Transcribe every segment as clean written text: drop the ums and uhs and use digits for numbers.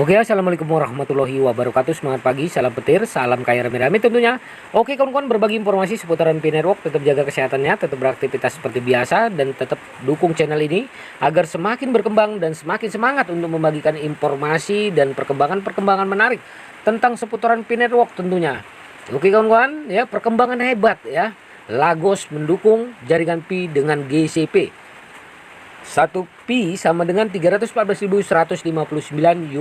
Oke, assalamualaikum warahmatullahi wabarakatuh. Semangat pagi, salam petir, salam kaya rame-rame tentunya. Oke, kawan-kawan, berbagi informasi seputaran Pi Network. Tetap jaga kesehatannya, tetap beraktivitas seperti biasa, dan tetap dukung channel ini agar semakin berkembang dan semakin semangat untuk membagikan informasi dan perkembangan-perkembangan menarik tentang seputaran Pi Network tentunya. Oke, kawan-kawan, ya, perkembangan hebat ya. Lagos mendukung jaringan Pi dengan GCP. 1 Pi sama dengan 314.159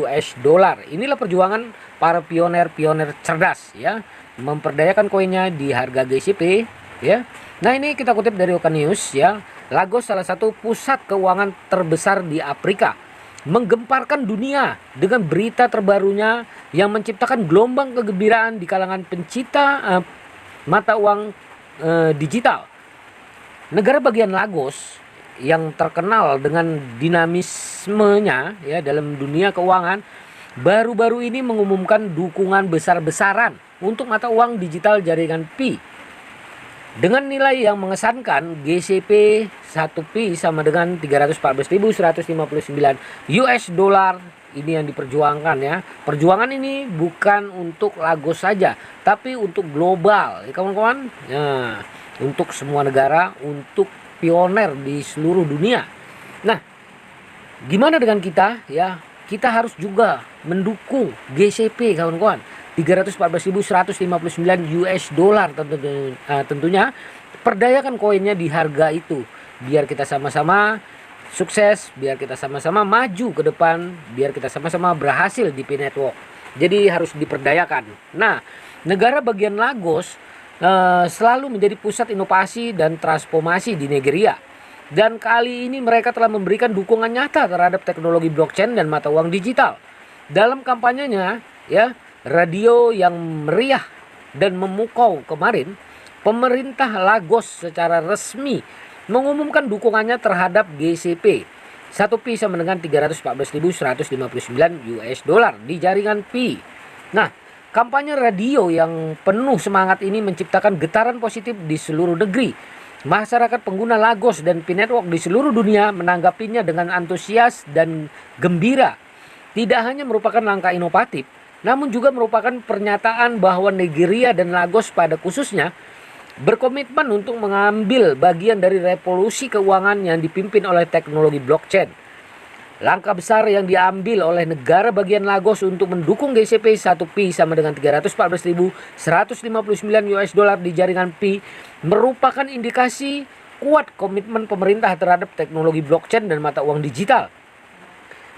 US dollar. Inilah perjuangan para pioner-pioner cerdas ya, memperdayakan koinnya di harga GCP ya. Nah, ini kita kutip dari Oka News ya. Lagos salah satu pusat keuangan terbesar di Afrika, menggemparkan dunia dengan berita terbarunya yang menciptakan gelombang kegembiraan di kalangan pencinta mata uang digital. Negara bagian Lagos yang terkenal dengan dinamismenya ya dalam dunia keuangan baru-baru ini mengumumkan dukungan besar-besaran untuk mata uang digital jaringan Pi. Dengan nilai yang mengesankan, GCP 1 Pi sama dengan 314.159 US dollar. Ini yang diperjuangkan ya. Perjuangan ini bukan untuk Lagos saja, tapi untuk global ya kawan-kawan. Nah, untuk semua negara, untuk pioner di seluruh dunia. Nah, gimana dengan kita ya? Kita harus juga mendukung GCP kawan-kawan. 314.159 US dollar tentunya. Perdayakan koinnya di harga itu biar kita sama-sama sukses, biar kita sama-sama maju ke depan, biar kita sama-sama berhasil di Pi Network. Jadi harus diperdayakan. Nah, negara bagian Lagos selalu menjadi pusat inovasi dan transformasi di Nigeria. Dan kali ini mereka telah memberikan dukungan nyata terhadap teknologi blockchain dan mata uang digital. Dalam kampanyenya, ya, radio yang meriah dan memukau kemarin, pemerintah Lagos secara resmi mengumumkan dukungannya terhadap GCP. 1 Pi sama dengan 314.159 US dollar di jaringan Pi. Nah, kampanye radio yang penuh semangat ini menciptakan getaran positif di seluruh negeri. Masyarakat pengguna Lagos dan Pi Network di seluruh dunia menanggapinya dengan antusias dan gembira. Tidak hanya merupakan langkah inovatif, namun juga merupakan pernyataan bahwa Nigeria dan Lagos pada khususnya berkomitmen untuk mengambil bagian dari revolusi keuangan yang dipimpin oleh teknologi blockchain. Langkah besar yang diambil oleh negara bagian Lagos untuk mendukung GCP 1 Pi sama dengan 314.159 US dollar di jaringan Pi merupakan indikasi kuat komitmen pemerintah terhadap teknologi blockchain dan mata uang digital.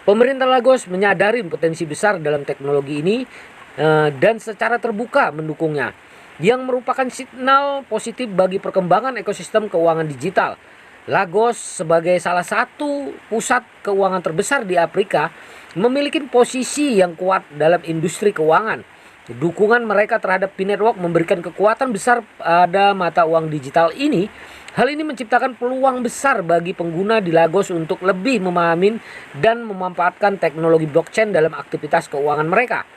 Pemerintah Lagos menyadari potensi besar dalam teknologi ini dan secara terbuka mendukungnya, yang merupakan signal positif bagi perkembangan ekosistem keuangan digital. Lagos sebagai salah satu pusat keuangan terbesar di Afrika memiliki posisi yang kuat dalam industri keuangan. Dukungan mereka terhadap Pi Network memberikan kekuatan besar pada mata uang digital ini. Hal ini menciptakan peluang besar bagi pengguna di Lagos untuk lebih memahami dan memanfaatkan teknologi blockchain dalam aktivitas keuangan mereka.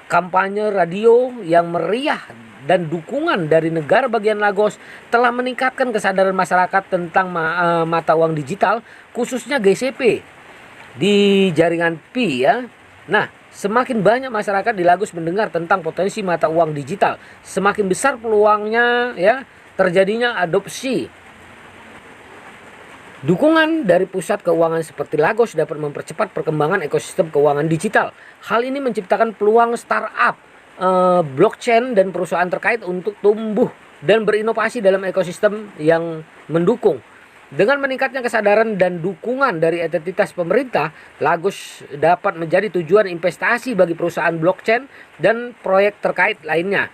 Kampanye radio yang meriah dan dukungan dari negara bagian Lagos telah meningkatkan kesadaran masyarakat tentang mata uang digital, khususnya GCP di jaringan Pi ya. Nah, semakin banyak masyarakat di Lagos mendengar tentang potensi mata uang digital, semakin besar peluangnya ya terjadinya adopsi. Dukungan dari pusat keuangan seperti Lagos dapat mempercepat perkembangan ekosistem keuangan digital. Hal ini menciptakan peluang startup, blockchain dan perusahaan terkait untuk tumbuh dan berinovasi dalam ekosistem yang mendukung. Dengan meningkatnya kesadaran dan dukungan dari entitas pemerintah, Lagos dapat menjadi tujuan investasi bagi perusahaan blockchain dan proyek terkait lainnya.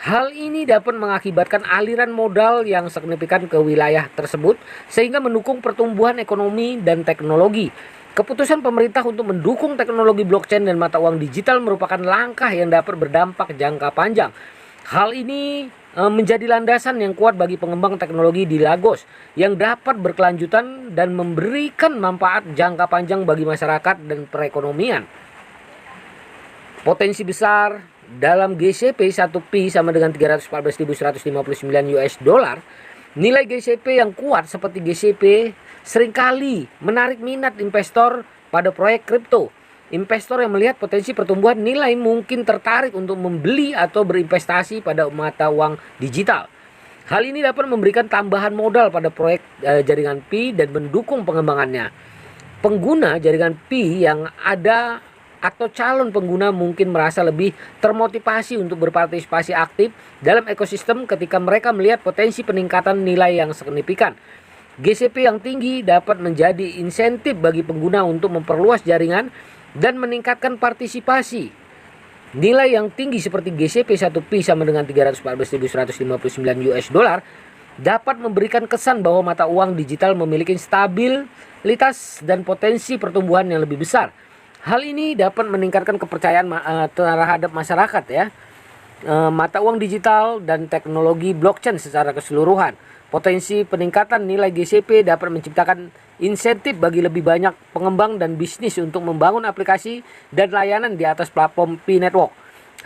Hal ini dapat mengakibatkan aliran modal yang signifikan ke wilayah tersebut sehingga mendukung pertumbuhan ekonomi dan teknologi. Keputusan pemerintah untuk mendukung teknologi blockchain dan mata uang digital merupakan langkah yang dapat berdampak jangka panjang. Hal ini menjadi landasan yang kuat bagi pengembang teknologi di Lagos yang dapat berkelanjutan dan memberikan manfaat jangka panjang bagi masyarakat dan perekonomian. Potensi besar dalam GCP 1 Pi sama dengan 314.159 US dollar. Nilai GCP yang kuat seperti GCP seringkali menarik minat investor pada proyek kripto. investor yang melihat potensi pertumbuhan nilai mungkin tertarik untuk membeli atau berinvestasi pada mata uang digital. Hal ini dapat memberikan tambahan modal pada proyek jaringan Pi dan mendukung pengembangannya. Pengguna jaringan Pi yang ada atau calon pengguna mungkin merasa lebih termotivasi untuk berpartisipasi aktif dalam ekosistem ketika mereka melihat potensi peningkatan nilai yang signifikan. GCP yang tinggi dapat menjadi insentif bagi pengguna untuk memperluas jaringan dan meningkatkan partisipasi. Nilai yang tinggi seperti GCP 1Pi sama dengan 314.159 US dollar dapat memberikan kesan bahwa mata uang digital memiliki stabilitas dan potensi pertumbuhan yang lebih besar. Hal ini dapat meningkatkan kepercayaan terhadap masyarakat ya. Mata uang digital dan teknologi blockchain secara keseluruhan. Potensi peningkatan nilai GCP dapat menciptakan insentif bagi lebih banyak pengembang dan bisnis untuk membangun aplikasi dan layanan di atas platform Pi Network.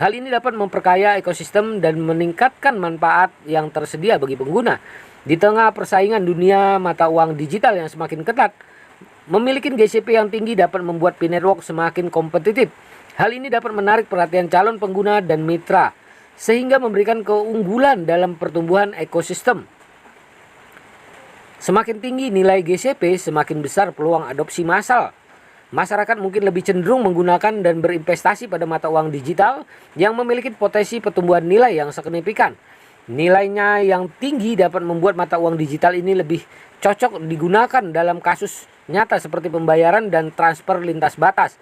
Hal ini dapat memperkaya ekosistem dan meningkatkan manfaat yang tersedia bagi pengguna. Di tengah persaingan dunia mata uang digital yang semakin ketat, memiliki GCP yang tinggi dapat membuat Pi Network semakin kompetitif. Hal ini dapat menarik perhatian calon pengguna dan mitra, sehingga memberikan keunggulan dalam pertumbuhan ekosistem. Semakin tinggi nilai GCP, semakin besar peluang adopsi massal. Masyarakat mungkin lebih cenderung menggunakan dan berinvestasi pada mata uang digital yang memiliki potensi pertumbuhan nilai yang signifikan. Nilainya yang tinggi dapat membuat mata uang digital ini lebih cocok digunakan dalam kasus nyata seperti pembayaran dan transfer lintas batas.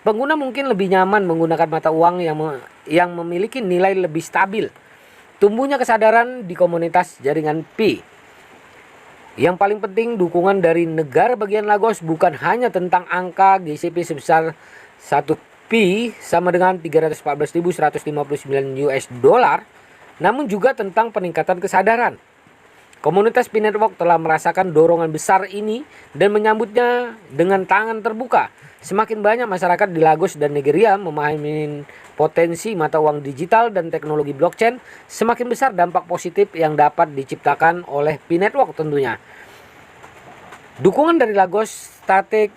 Pengguna mungkin lebih nyaman menggunakan mata uang yang memiliki nilai lebih stabil. Tumbuhnya kesadaran di komunitas jaringan Pi. Yang paling penting, dukungan dari negara bagian Lagos bukan hanya tentang angka GCP sebesar 1 Pi sama dengan 314.159 US dollar, namun juga tentang peningkatan kesadaran. Komunitas Pi Network telah merasakan dorongan besar ini dan menyambutnya dengan tangan terbuka. Semakin banyak masyarakat di Lagos dan Nigeria memahami potensi mata uang digital dan teknologi blockchain, semakin besar dampak positif yang dapat diciptakan oleh Pi Network tentunya. Dukungan dari Lagos Static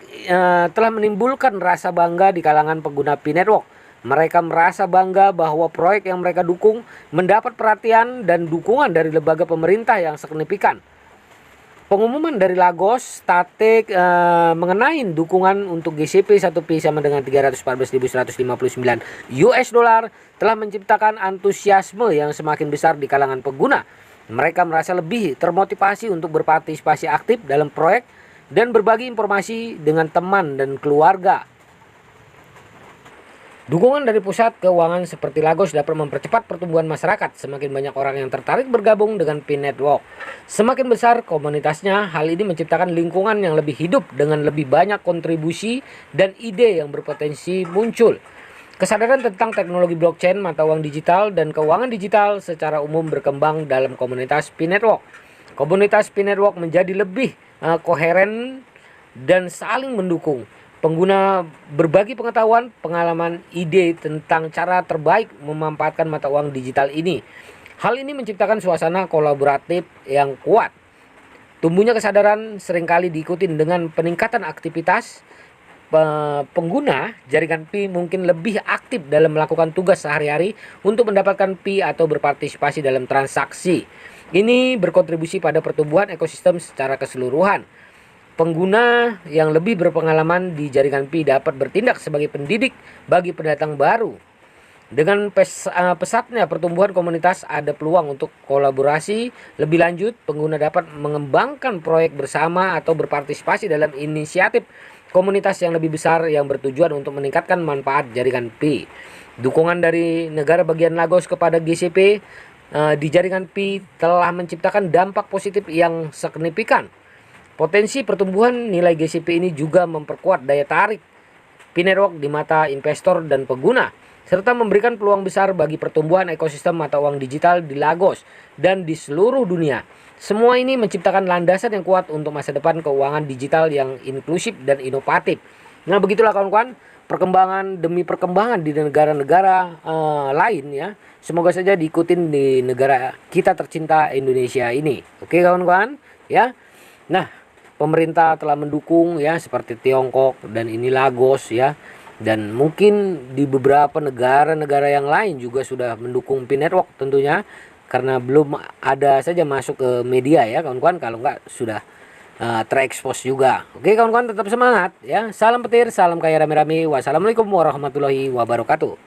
telah menimbulkan rasa bangga di kalangan pengguna Pi Network. Mereka merasa bangga bahwa proyek yang mereka dukung mendapat perhatian dan dukungan dari lembaga pemerintah yang signifikan. Pengumuman dari Lagos Static mengenai dukungan untuk GCP 1Pi sama dengan 314.159 US dollar telah menciptakan antusiasme yang semakin besar di kalangan pengguna. Mereka merasa lebih termotivasi untuk berpartisipasi aktif dalam proyek dan berbagi informasi dengan teman dan keluarga. Dukungan dari pusat keuangan seperti Lagos dapat mempercepat pertumbuhan masyarakat. Semakin banyak orang yang tertarik bergabung dengan Pi Network. Semakin besar komunitasnya, hal ini menciptakan lingkungan yang lebih hidup dengan lebih banyak kontribusi dan ide yang berpotensi muncul. Kesadaran tentang teknologi blockchain, mata uang digital, dan keuangan digital secara umum berkembang dalam komunitas Pi Network. Komunitas Pi Network menjadi lebih koheren dan saling mendukung. Pengguna berbagi pengetahuan, pengalaman, ide tentang cara terbaik memanfaatkan mata uang digital ini. Hal ini menciptakan suasana kolaboratif yang kuat. Tumbuhnya kesadaran seringkali diikuti dengan peningkatan aktivitas. Pengguna jaringan Pi mungkin lebih aktif dalam melakukan tugas sehari-hari untuk mendapatkan Pi atau berpartisipasi dalam transaksi. Ini berkontribusi pada pertumbuhan ekosistem secara keseluruhan. Pengguna yang lebih berpengalaman di jaringan Pi dapat bertindak sebagai pendidik bagi pendatang baru. Dengan pesatnya pertumbuhan komunitas, ada peluang untuk kolaborasi lebih lanjut. Pengguna dapat mengembangkan proyek bersama atau berpartisipasi dalam inisiatif komunitas yang lebih besar yang bertujuan untuk meningkatkan manfaat jaringan Pi. Dukungan dari negara bagian Lagos kepada GCP di jaringan Pi telah menciptakan dampak positif yang signifikan. Potensi pertumbuhan nilai GCP ini juga memperkuat daya tarik Pi Network di mata investor dan pengguna, serta memberikan peluang besar bagi pertumbuhan ekosistem mata uang digital di Lagos dan di seluruh dunia. Semua ini menciptakan landasan yang kuat untuk masa depan keuangan digital yang inklusif dan inovatif. Nah, begitulah kawan-kawan, perkembangan demi perkembangan di negara-negara lain ya. Semoga saja diikutin di negara kita tercinta Indonesia ini. Oke kawan-kawan ya. Nah, pemerintah telah mendukung ya seperti Tiongkok dan ini Lagos ya. Dan mungkin di beberapa negara-negara yang lain juga sudah mendukung Pi Network tentunya, karena belum ada saja masuk ke media ya kawan-kawan, kalau enggak sudah terekspos juga. Oke kawan-kawan, tetap semangat ya. Salam petir, salam kaya rame-rame. Wassalamualaikum warahmatullahi wabarakatuh.